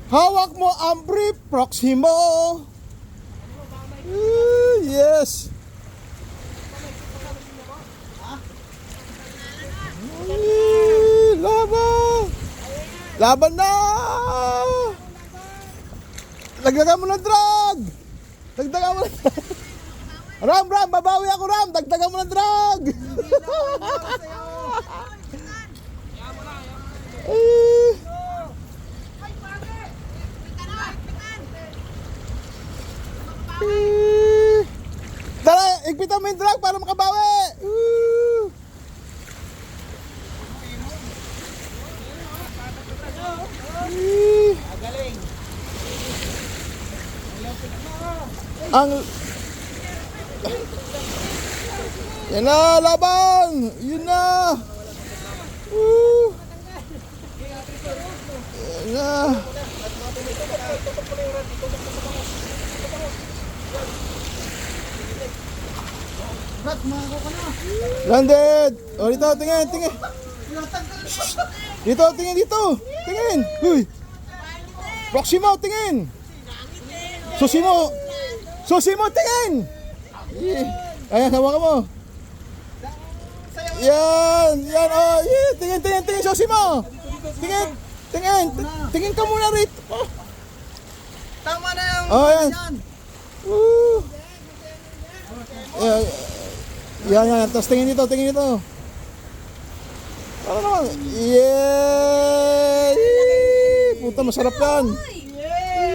Hawak mo ang brief Proximo. Yes. Laban. Laban na. Dagdagan mo ng drag. Dagdagan mo ng drag. Ram, babawi ako, Ram. Dagdagan mo ng drag. Tara, igpitan mo yung drag para makabawi. Galing. Ang yan na, laban. Yun na. Yan na. Brad, makakuha ka na. Landed. O, dito, tingin. Dito, tingin dito. Tingin. Huy. Proximo, tingin. Susimo, tingin. Ayan, hawakan mo. Yan, oh, yeah. Tingin, Susimo. Tingin ka muna rito. Oh. Tama na yung Oh, yan. Woo. Yan. Tapos tingin dito. Ano naman? Yeah! Puta, masarap yan.